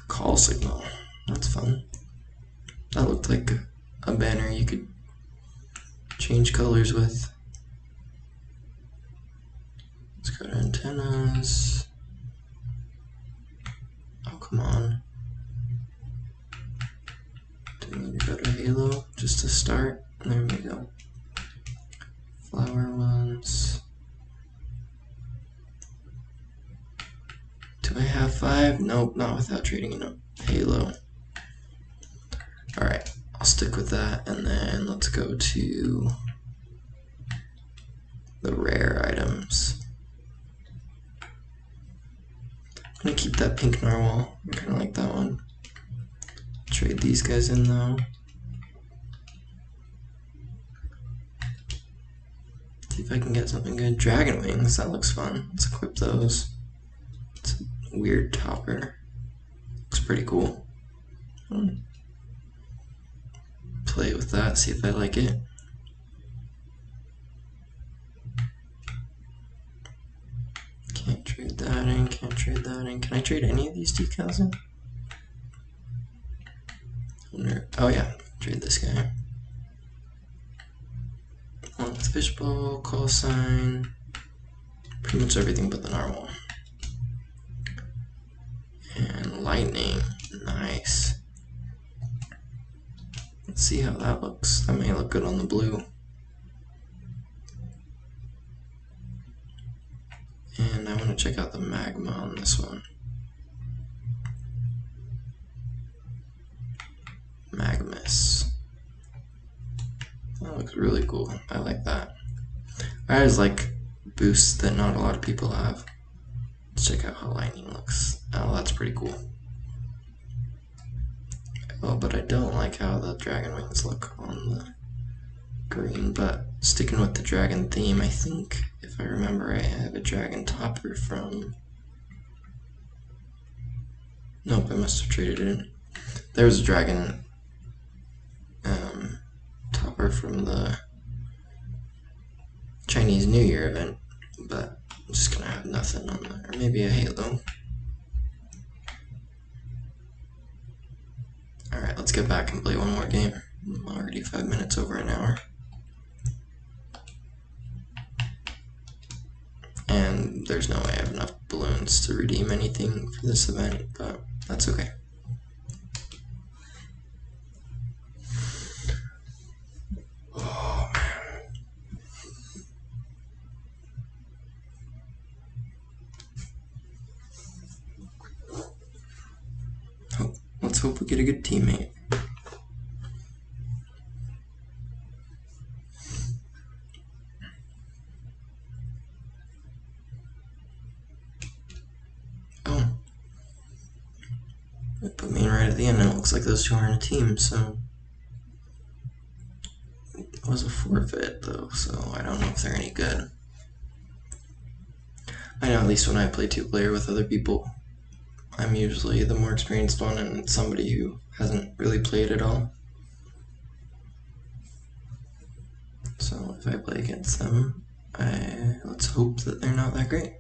Call Signal. That's fun. That looked like a banner you could change colors with. Let's go to antennas. Oh, come on. Do we need to go to Halo just to start? There we go. Flower ones. Do I have 5? Nope, not without trading in a Halo. Alright, I'll stick with that, and then let's go to the rare items. I'm gonna keep that pink narwhal. I kinda like that one. Trade these guys in though. See if I can get something good. Dragon Wings, that looks fun. Let's equip those. It's a weird topper. Looks pretty cool. Play with that, see if I like it. Can't trade that in, can't trade that in. Can I trade any of these decals in? Oh yeah, trade this guy. One fishbowl, call sign, pretty much everything but the narwhal. And lightning, nice. Let's see how that looks. That may look good on the blue. And I want to check out the magma on this one. Magmus. That looks really cool. I like that. I always like boosts that not a lot of people have. Let's check out how lightning looks. Oh, that's pretty cool. Oh, but I don't like how the dragon wings look on the green, but sticking with the dragon theme, I think, if I remember right, I have a dragon topper from... Nope, I must have traded it in. There was a dragon topper from the Chinese New Year event, but I'm just gonna have nothing on there. Or maybe a Halo. Alright, let's get back and play one more game. I'm already 5 minutes over an hour. And there's no way I have enough balloons to redeem anything for this event, but that's okay. Oh, man. Let's hope we get a good teammate. Oh. It put me in right at the end, and it looks like those two are in a team, so... It was a forfeit, though, so I don't know if they're any good. I know at least when I play 2-player with other people, I'm usually the more experienced one and somebody who hasn't really played at all. So if I play against them, let's hope that they're not that great.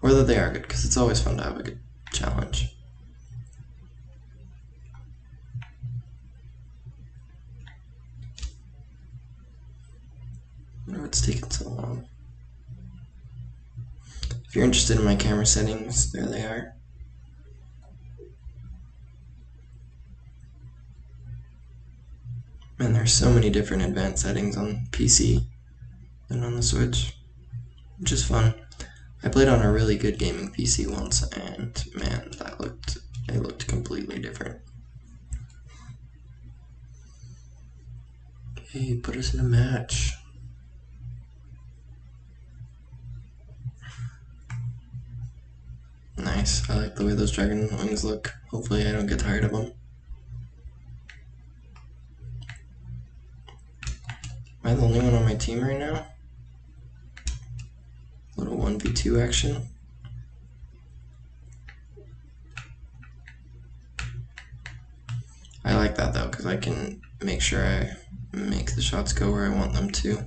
or that they are good, because it's always fun to have a good challenge. I wonder what's taking so long. If you're interested in my camera settings, there they are. And there's so many different advanced settings on PC than on the Switch, which is fun. I played on a really good gaming PC once, and man, it looked completely different. Okay, put us in a match. Nice, I like the way those dragon wings look. Hopefully I don't get tired of them. Am I the only one on my team right now? Little 1v2 action. I like that though, because I can make sure I make the shots go where I want them to,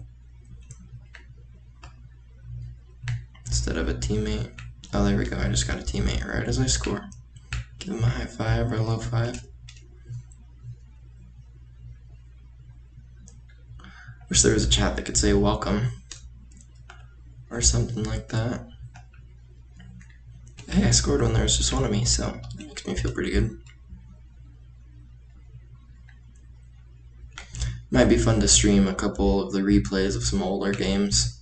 instead of a teammate. Oh, there we go, I just got a teammate right as I score. Give him a high five or a low five. Wish there was a chat that could say welcome or something like that. Hey, I scored when there was just one of me, so it makes me feel pretty good. Might be fun to stream a couple of the replays of some older games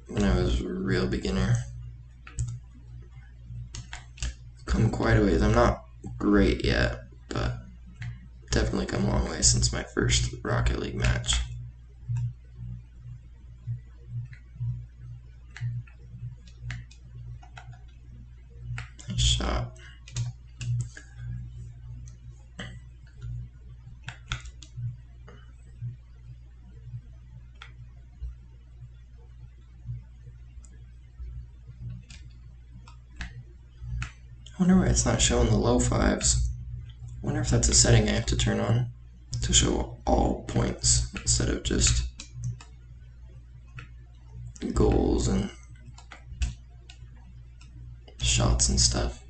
when I was a real beginner. Come quite a ways. I'm not great yet, but definitely come a long way since my first Rocket League match. Nice shot. I wonder why it's not showing the low fives. I wonder if that's a setting I have to turn on to show all points instead of just goals and shots and stuff.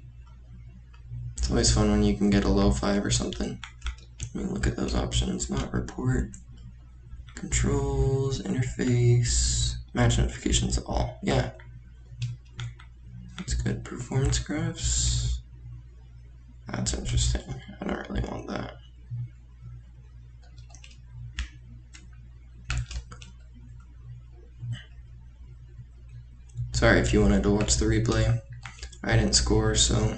It's always fun when you can get a low five or something. Let me look at those options. Not report, controls, interface, match notifications, all. Yeah. That's good. Performance graphs. That's interesting. I don't really want that. Sorry if you wanted to watch the replay. I didn't score, so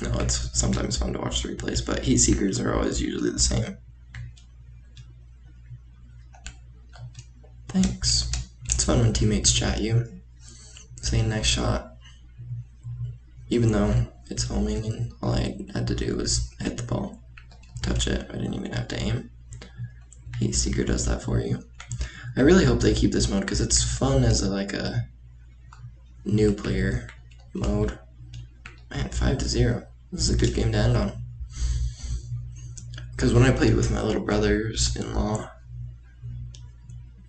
no, it's sometimes fun to watch the replays, but Heatseekers are always usually the same. Thanks. It's fun when teammates chat you, saying nice shot, even though it's homing and all I had to do was hit the ball, touch it. I didn't even have to aim. Heatseeker does that for you. I really hope they keep this mode because it's fun as a new player mode. Man, 5-0. This is a good game to end on. Because when I played with my little brothers-in-law,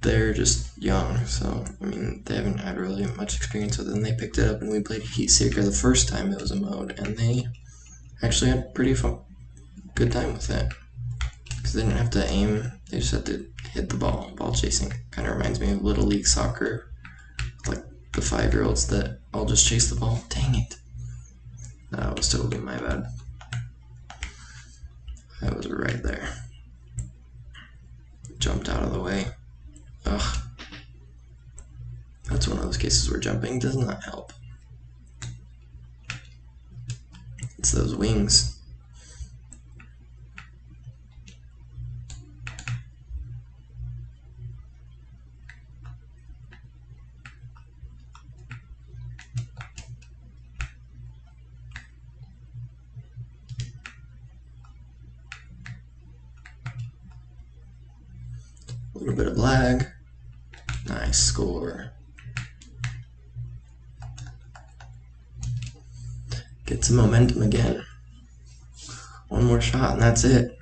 they're just young, so I mean they haven't had really much experience with it, and they picked it up and we played Heatseeker the first time it was a mode, and they actually had a pretty good time with it. Because they didn't have to aim, they just had to hit the ball chasing. Kind of reminds me of Little League Soccer, like the 5-year-olds that all just chase the ball. Dang it. That was totally my bad. I was right there. Jumped out of the way. Ugh. That's one of those cases where jumping does not help. It's those wings. A little bit of lag. Nice score. Get some momentum again. One more shot and that's it.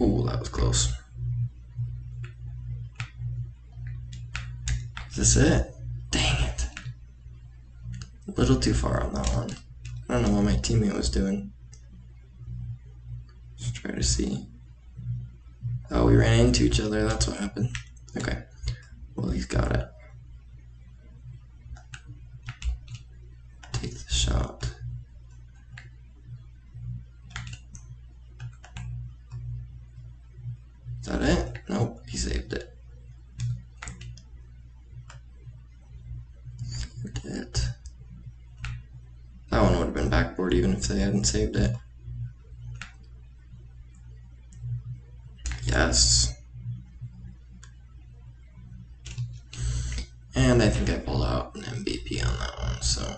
Oh, that was close. Is this it? Dang it. A little too far on that one. I don't know what my teammate was doing. Let's try to see. Oh, we ran into each other. That's what happened. Okay. Well, he's got it. Take the shot. Is that it? Nope, he saved it. Saved it. That one would have been backboard even if they hadn't saved it. Yes. And I think I pulled out an MVP on that one, so.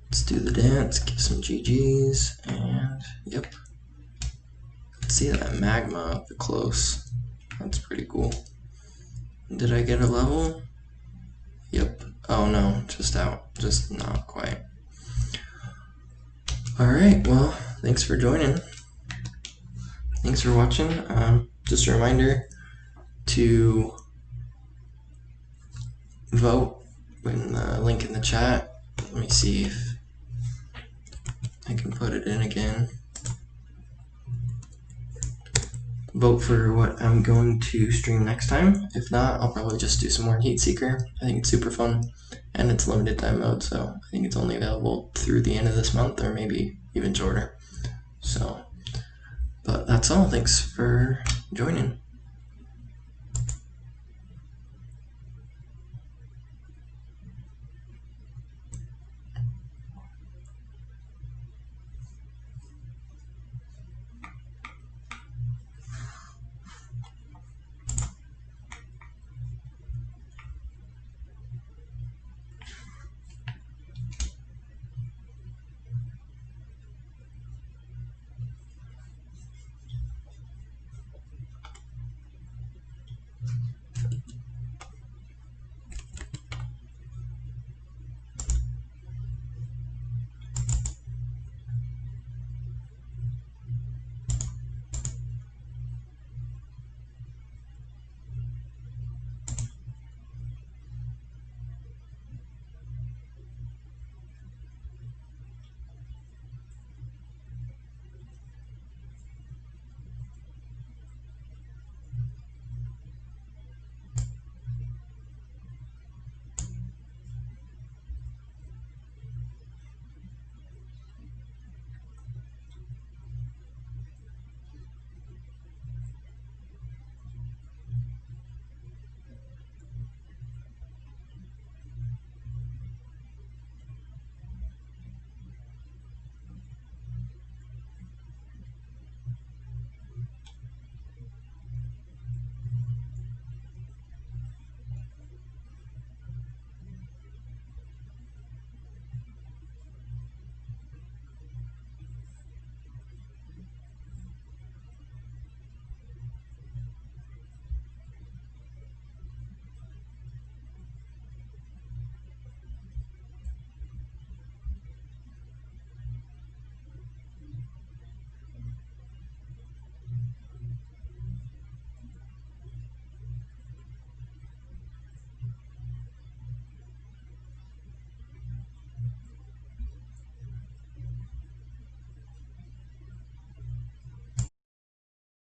Let's do the dance, give some GGs, and yep. Let's see that magma up close. That's pretty cool. Did I get a level? Yep. Oh no, just out. Just not quite. Alright, well, thanks for joining. Thanks for watching. Just a reminder to vote in the link in the chat. Let me see if I can put it in again. Vote for what I'm going to stream next time. If not, I'll probably just do some more Heatseeker. I think it's super fun, and it's limited time mode, so I think it's only available through the end of this month, or maybe even shorter. So, but that's all. Thanks for joining.